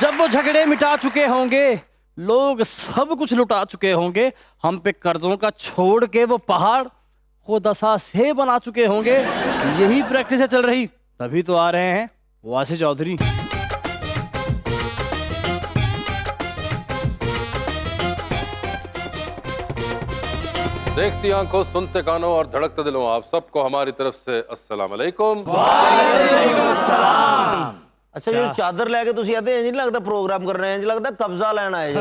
जब वो झगड़े मिटा चुके होंगे, लोग सब कुछ लुटा चुके होंगे, हम पे कर्जों का छोड़ के वो पहाड़ को दशा से बना चुके होंगे, यही प्रैक्टिस चल रही, तभी तो आ रहे हैं वासी चौधरी। देखती आंखों, सुनते कानों और धड़कते दिलों, आप सबको हमारी तरफ से अस्सलाम वालेकुम। अच्छा जो चादर लेके तुसी आते हैं, नहीं लगता प्रोग्राम कर रहे हैं, लगता कब्जा लेना है।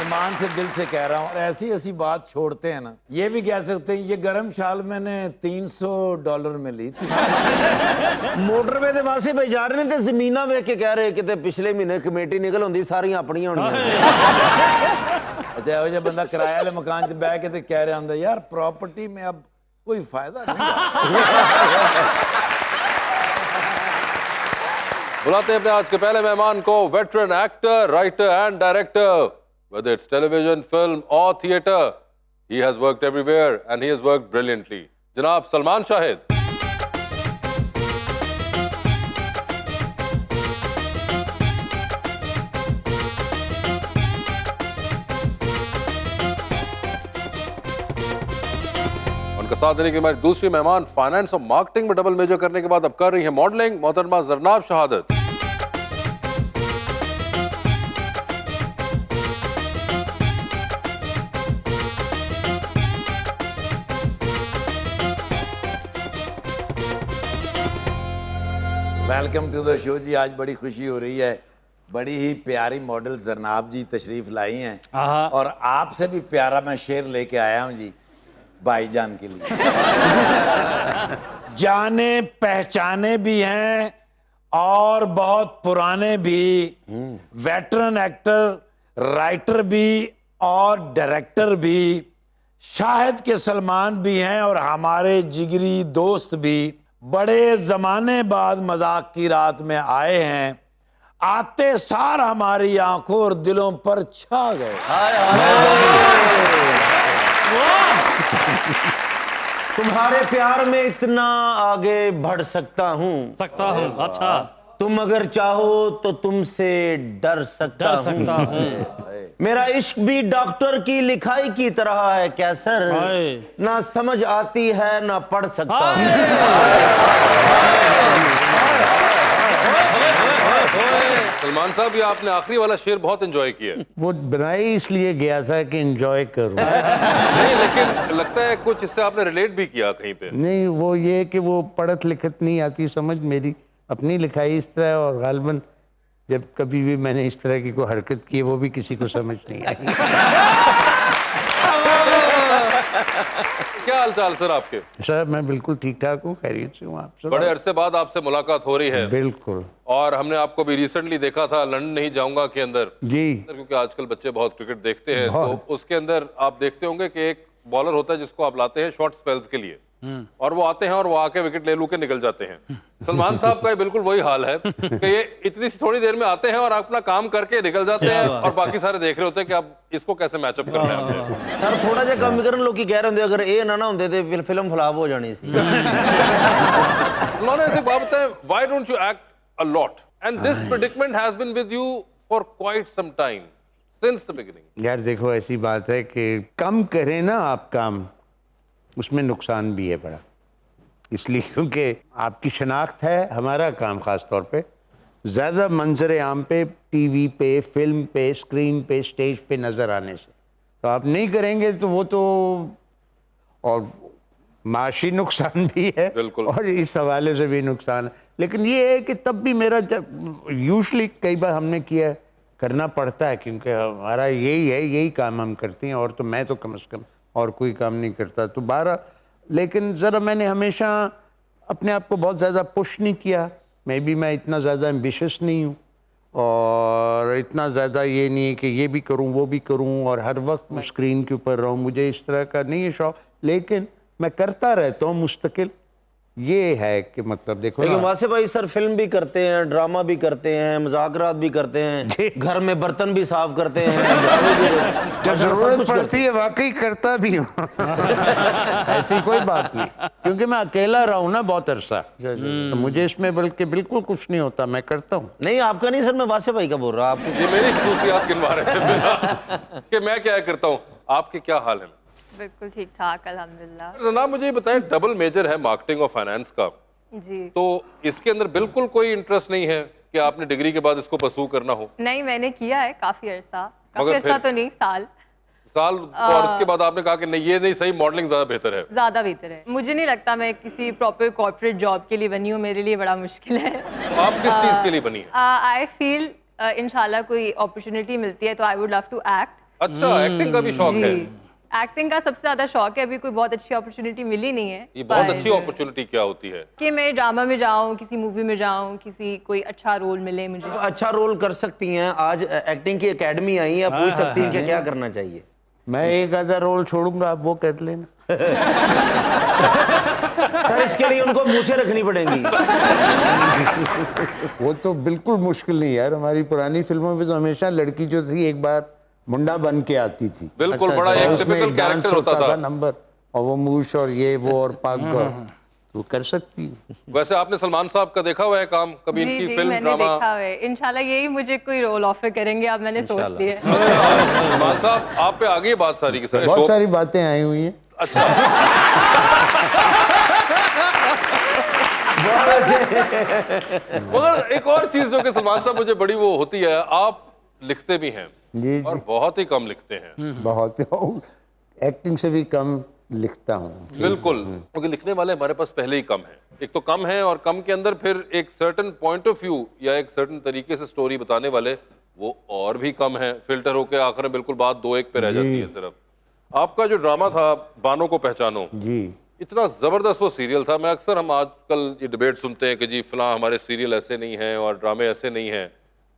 ईमान से दिल से कह रहा हूँ, और ऐसी ऐसी बात छोड़ते हैं ना, ये भी कह सकते हैं ये गरम शाल मैंने $300 में ली थी। मोटरवे दे पासे भाई जा रहे थे, जमीना वेख के कह रहे कि पिछले महीने कमेटी निकल होंदी सारी अपनी होनी। अच्छा वो बंदा किराए वाले मकान च बह के कह रहा होंदा यार प्रॉपर्टी में अब कोई फायदा नहीं। बुलाते हैं अपने आज के पहले मेहमान को, veteran actor, writer and director, whether it's television, film or theater, he has worked everywhere and he has worked brilliantly. जनाब सलमान शाहिद। उनका साथ देने की हमारी दूसरी मेहमान, फाइनेंस और मार्केटिंग में डबल मेजर करने के बाद अब कर रही है मॉडलिंग, मोहतरमा जरनाब शहादत। वेलकम टू द शो जी। आज बड़ी खुशी हो रही है, बड़ी ही प्यारी मॉडल जरनाब जी तशरीफ लाई हैं, और आपसे भी प्यारा मैं शेर लेके आया हूं जी भाईजान के लिए। जाने पहचाने भी हैं और बहुत पुराने भी, वेटरन एक्टर, राइटर भी और डायरेक्टर भी, शाहिद के सलमान भी हैं और हमारे जिगरी दोस्त भी। बड़े जमाने बाद मजाक की रात में आए हैं, आते सार हमारी आंखों और दिलों पर छा गए। तुम्हारे प्यार में इतना आगे बढ़ सकता हूँ, अच्छा तुम अगर चाहो तो तुमसे डर सकता हूँ। मेरा इश्क भी डॉक्टर की लिखाई की तरह है कैसर, ना समझ आती है ना पढ़ सकता हूँ। सलमान साहब, ये आपने आखिरी वाला शेर बहुत एंजॉय किया। वो बनाई इसलिए गया था कि एंजॉय करूं। नहीं, लेकिन लगता है कुछ इससे आपने रिलेट भी किया कहीं पे। नहीं, वो ये कि वो पढ़त लिखत नहीं आती समझ, मेरी अपनी लिखाई इस तरह, और गालिबन जब कभी भी मैंने इस तरह की कोई हरकत की है वो भी किसी को समझ नहीं आई। क्या हाल चाल सर आपके? सर मैं बिल्कुल ठीक ठाक हूँ, खैरियत से हूँ। आप बड़े अरसे बाद आपसे मुलाकात हो रही है। बिल्कुल। और हमने आपको भी रिसेंटली देखा था लंदन नहीं जाऊंगा के अंदर जी, क्योंकि आजकल बच्चे बहुत क्रिकेट देखते हैं, तो उसके अंदर आप देखते होंगे कि एक बॉलर होता है जिसको आप लाते हैं शॉर्ट स्पेल्स के लिए, और वो आते हैं और वो आके विकेट ले लू के निकल जाते हैं। सलमान साहब का बिल्कुल वही हाल है कि ये इतनी सी थोड़ी देर में आते हैं और अपना काम करके निकल जाते हैं, और बाकी सारे देख रहे होते हैं कि आप इसको कैसे मैचअप करना है आपने। सर थोड़ा जिहा कम करन, लोग कह रहे होंगे अगर ये ना होंदे ते फिल्म फ्लॉप हो जानी सी। सलमान ऐसी बात बताएं, why don't you act a lot and this predicament has been with you for quite some time since the beginning. यार देखो ऐसी बात है कि कम करें ना आप काम, उसमें नुकसान भी है बड़ा, इसलिए क्योंकि आपकी शनाख्त है, हमारा काम ख़ास तौर पे ज़्यादा मंजर आम पे, टीवी पे, फिल्म पे, स्क्रीन पे, स्टेज पे नज़र आने से, तो आप नहीं करेंगे तो वो तो, और माशी नुकसान भी है बिल्कुल, और इस हवाले से भी नुकसान है। लेकिन ये है कि तब भी मेरा जब यूजुअली कई बार हमने किया, करना पड़ता है क्योंकि हमारा यही है, यही काम हम करते हैं, और तो मैं तो कम से कम और कोई काम नहीं करता, तो 12। लेकिन ज़रा मैंने हमेशा अपने आप को बहुत ज़्यादा पुश नहीं किया, मैं इतना ज़्यादा एम्बिशियस नहीं हूँ, और इतना ज़्यादा ये नहीं है कि ये भी करूँ वो भी करूँ और हर वक्त मैं स्क्रीन के ऊपर रहूँ, मुझे इस तरह का नहीं है शौक़। लेकिन मैं करता रहता हूँ मुस्तकिल, ये है कि मतलब देखो लेकिन ना, वासे भाई सर फिल्म भी करते हैं, ड्रामा भी करते हैं, मुज़ाकरात भी करते हैं, घर में बर्तन भी साफ करते हैं, झाड़ू भी जब सब जरूरत कुछ पड़ती है वाकई करता भी हूँ। ऐसी कोई बात नहीं, क्योंकि मैं अकेला रहा हूँ ना बहुत अरसा, तो मुझे इसमें बल्कि बिल्कुल कुछ नहीं होता, मैं करता हूँ। नहीं आपका नहीं सर, मैं वासे भाई का बोल रहा हूँ। आपको ये मेरी खसूसियात गिनवा रहे थे फिलहाल कि मैं क्या करता हूँ। आपके क्या हाल है? बिल्कुल ठीक ठाक अल्हम्दुलिल्लाह। जनाब मुझे ये बताएं, डबल मेजर है मार्केटिंग और फाइनेंस का, जी तो इसके अंदर बिल्कुल कोई इंटरेस्ट नहीं है कि आपने डिग्री के बाद इसको परस्यू करना हो? नहीं, मैंने किया है काफी अरसा, मगर काफी अरसा फिर- तो नहीं, साल और उसके बाद आपने कहा कि नहीं ये नहीं सही, मॉडलिंग ज्यादा बेहतर है। ज्यादा बेहतर है। मुझे नहीं लगता मैं किसी प्रॉपर कॉर्पोरेट जॉब के लिए बनी हूँ, मेरे लिए बड़ा मुश्किल है। तो आप किस चीज के लिए बनी है? आई फील इंशाल्लाह कोई अपॉर्चुनिटी मिलती है तो I would love to act. अच्छा, एक्टिंग का भी शौक है? एक्टिंग का सबसे ज्यादा शौक है। अभी कोई बहुत अच्छी अपॉर्चुनिटी मिली नहीं है। ये बहुत पर अच्छी अपॉर्चुनिटी क्या होती है? कि मैं ड्रामा में जाऊँ, किसी मूवी में जाऊँ, किसी कोई अच्छा रोल मिले मुझे। आप अच्छा रोल कर सकती हैं। आज एक्टिंग की एकेडमी आई है, आप पूछ सकती हैं कि क्या करना चाहिए। मैं एक आधा रोल छोड़ूंगा, आप वो कर लेना। सर इसके लिए उनको मूछें रखनी पड़ेंगी। वो तो बिल्कुल मुश्किल नहीं यार, हमारी पुरानी फिल्मों में तो हमेशा लड़की जो थी एक बार मुंडा बन के आती थी। बिल्कुल, बड़ा और एक उसमें typical डांस character होता था। नंबर, और वो मूछ और ये वो और पागल, तो कर सकती है। वैसे आपने सलमान साहब का देखा हुआ है काम कभी? जी इनकी जी फिल्म मैंने ड्रामा? देखा है। इंशाल्लाह यही मुझे कोई रोल ऑफर करेंगे, अब मैंने सोच लिया है। सलमान साहब आप पे आ गई है बात सारी की सारी। बहुत सारी बातें आई हुई हैं। मगर एक और चीज जो कि सलमान साहब मुझे बड़ी वो होती है, आप लिखते भी हैं जी और बहुत ही कम लिखते हैं। बहुत, एक्टिंग से भी कम लिखता हूँ। बिल्कुल, क्योंकि लिखने वाले हमारे पास पहले ही कम हैं। एक तो कम है और कम के अंदर फिर एक सर्टेन पॉइंट ऑफ व्यू या एक सर्टेन तरीके से स्टोरी बताने वाले वो और भी कम है। फिल्टर होके आखिर में बिल्कुल बात दो एक पे रह जाती है सिर्फ। आपका जो ड्रामा था बानों को पहचानो, जी, इतना जबरदस्त वो सीरियल था। मैं अक्सर हम आजकल ये डिबेट सुनते हैं कि जी फलां हमारे सीरियल ऐसे नहीं हैं और ड्रामे ऐसे नहीं हैं,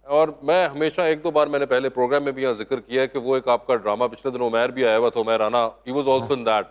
और मैं हमेशा एक दो बार मैंने पहले प्रोग्राम में भी यहाँ जिक्र किया है कि वो एक आपका ड्रामा पिछले दिन उमैर भी आया हुआ था, Umair Rana, he was also in that.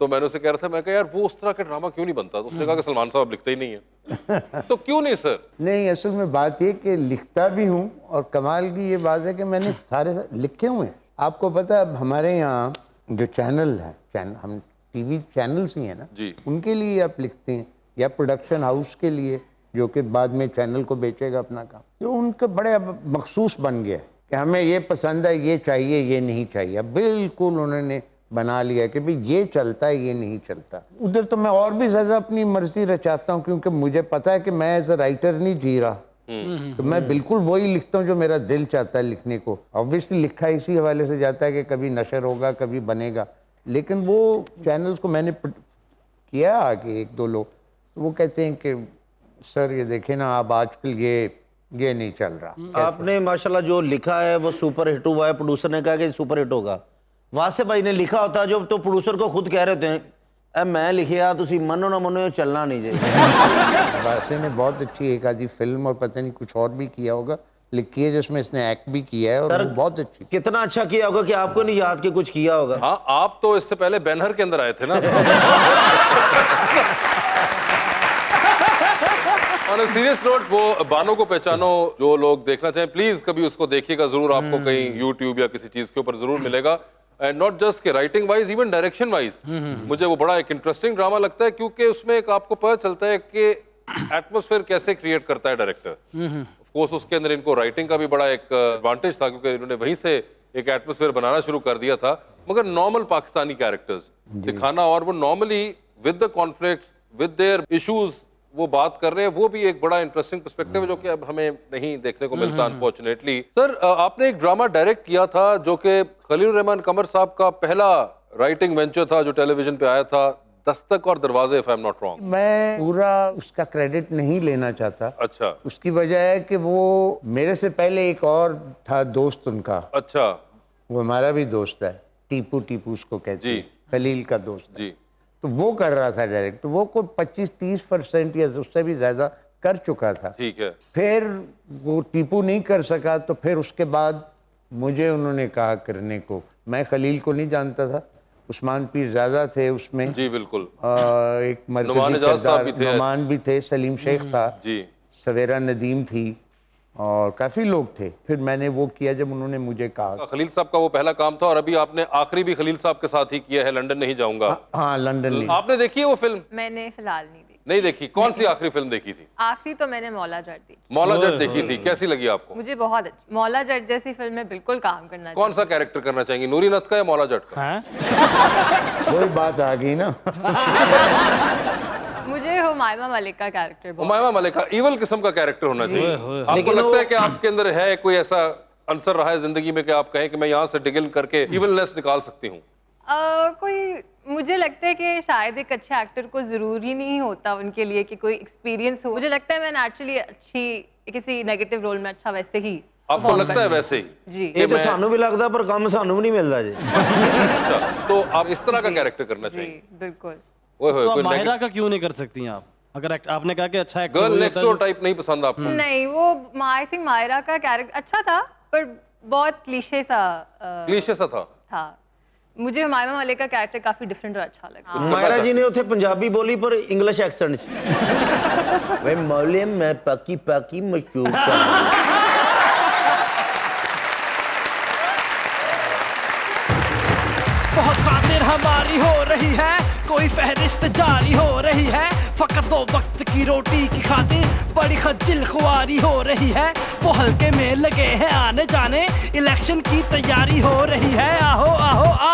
तो मैंने उसे कह रहा था, मैं कहा यार वो उस तरह का ड्रामा क्यों नहीं बनता? तो उसने कहा कि सलमान साहब लिखते ही नहीं है। तो क्यों नहीं सर? नहीं, असल में बात ये कि लिखता भी हूँ, और कमाल की ये बात है कि मैंने सारे लिखे हुए हैं। आपको पता है अब हमारे यहाँ जो चैनल है, हम टीवी चैनल्स ही हैं ना जी, उनके लिए आप लिखते हैं, या प्रोडक्शन हाउस के लिए जो कि बाद में चैनल को बेचेगा अपना काम, तो उनका बड़े अब मखसूस बन गया कि हमें ये पसंद है, ये चाहिए, ये नहीं चाहिए। अब बिल्कुल उन्होंने बना लिया कि भाई ये चलता है, ये नहीं चलता। उधर तो मैं और भी ज़्यादा अपनी मर्जी रचाता हूँ, क्योंकि मुझे पता है कि मैं एज अ राइटर नहीं जी रहा, तो मैं बिल्कुल वही लिखता हूँ जो मेरा दिल चाहता है लिखने को। ऑब्वियसली लिखा इसी हवाले से जाता है कि कभी नशर होगा, कभी बनेगा, लेकिन वो चैनल्स को मैंने किया आगे एक दो लोग, तो वो कहते हैं कि सर ये देखें ना आप आजकल ये नहीं चल रहा। आपने माशाल्लाह जो लिखा है वो सुपर हिट हुआ है, प्रोड्यूसर ने कहा कि सुपर हिट होगा। वासे भाई ने लिखा होता जो तो प्रोड्यूसर को खुद कह रहे होते हैं ए मैं लिखिया तुसी मनो ना मनो चलना नहीं चाहिए। वासे ने बहुत अच्छी एक आधी फिल्म और पता नहीं कुछ और भी किया होगा लिखी है, जिसमें इसने एक्ट भी किया है, और वो बहुत अच्छी। कितना अच्छा किया होगा कि आपको नहीं याद कि कुछ किया होगा। हाँ आप तो इससे पहले बैनर के अंदर आए थे ना। ऑन सीरियस नोट, वो बानों को पहचानो, जो लोग देखना चाहें प्लीज कभी उसको देखिएगा जरूर। आपको कहीं यूट्यूब या किसी चीज के ऊपर जरूर मिलेगा। एंड नॉट जस्ट के writing wise, even direction wise मुझे वो बड़ा एक इंटरेस्टिंग ड्रामा लगता है, क्योंकि उसमें एक आपको पता चलता है कि एटमॉस्फेयर कैसे क्रिएट करता है डायरेक्टर। ऑफ कोर्स उसके अंदर इनको राइटिंग का भी बड़ा एक एडवांटेज था, क्योंकि इन्होंने वहीं से एक एटमॉस्फेयर बनाना शुरू कर दिया था। मगर नॉर्मल पाकिस्तानी कैरेक्टर्स दिखाना, और वो normally with the conflicts with their issues वो बात कर रहे हैं, वो भी एक बड़ा इंटरेस्टिंग पर्सपेक्टिव है जो कि अब हमें नहीं देखने को मिलता अनफॉर्चुनेटली। सर आपने एक ड्रामा डायरेक्ट किया था जो कि खलील रहमान कमर साहब का पहला राइटिंग वेंचर था जो टेलीविजन पे आया था, दस्तक और दरवाजे, if I am not wrong. मैं पूरा उसका क्रेडिट नहीं लेना चाहता। अच्छा उसकी वजह है कि वो मेरे से पहले एक और था दोस्त उनका, अच्छा वो हमारा भी दोस्त है, टीपू उसको कहते जी। हैं, खलील का दोस्त है। जी, तो वो कर रहा था डायरेक्ट, तो वो कोई 25-30% या उससे भी ज्यादा कर चुका था। ठीक है। फिर वो टीपू नहीं कर सका, तो फिर उसके बाद मुझे उन्होंने कहा करने को। मैं खलील को नहीं जानता था, उस्मान पीरज़ादा थे उसमें, जी बिल्कुल। एक नुमान मरकज़ी एजाज साहब किरदार भी थे। नुमान भी थे, सलीम शेख था, जी सवेरा नदीम थी और काफ़ी लोग थे। फिर मैंने वो किया जब उन्होंने मुझे कहा। खलील साहब का वो पहला काम था और अभी आपने आखिरी भी खलील साहब के साथ ही किया है, लंदन नहीं जाऊंगा। हाँ, लंदन नहीं। आपने देखी है वो फिल्म? मैंने फिलहाल नहीं देखी। नहीं देखी। कौन सी आखिरी फिल्म देखी थी? आखिरी तो मैंने मौला जट देखी। मौला जट देखी थी, कैसी लगी आपको? मुझे बहुत अच्छी, मौला जट जैसी फिल्म में बिल्कुल काम करना कौन सा कैरेक्टर करना चाहेंगी, नूरी नथ का या मौला जट का? हैं? वही बात आ गई ना। मुझे हुमायूं मलिक का कैरेक्टर बहुत हुमायूं मलिक का इवल किस्म का कैरेक्टर होना चाहिए। आपको लगता है कि आपके अंदर है कोई ऐसा अंसर रहा है जिंदगी में कि आप कहें कि मैं यहाँ से डिगिल करके इवलनेस निकाल सकती हूँ? कोई मुझे लगता है कि शायद एक अच्छे एक्टर को जरूरी नहीं होता उनके लिए कि कोई एक्सपीरियंस हो। मुझे लगता है मैं नेचुरली अच्छी किसी नेगेटिव रोल में अच्छा वैसे ही आपको लगता है वैसे ही? जी। ये तो सानू भी लगता पर काम सानू भी नहीं मिलता जी। अच्छा, तो आप इस तरह का कैरेक्टर करना जी चाहिए? बिल्कुल। ओए होए, तो कोई माहिरा का क्यों नहीं कर सकती आप? अगर आपने कहा कि अच्छा actor girl next door type नहीं पसंद आपको? नहीं, वो आई थिंक मायरा का कैरेक्टर अच्छा था पर बहुत क्लीशे सा क्लीशे सा था। मुझे हुमायूं मलिक का कैरेक्टर काफी डिफरेंट और अच्छा लगा। मायरा जी ने उथे पंजाबी बोली पर इंग्लिश एक्सेंट च। वे मौले मैं पाकी पाकी मशहूर बहुत खातिर हमारी हो रही है, कोई फहरिस्त जारी हो रही है, फकत दो वक्त की रोटी की खातिर बड़ी खज्जिल खुआरी हो रही है। वो हल्के में लगे हैं आने जाने, इलेक्शन की तैयारी हो रही है। आहो आहो आ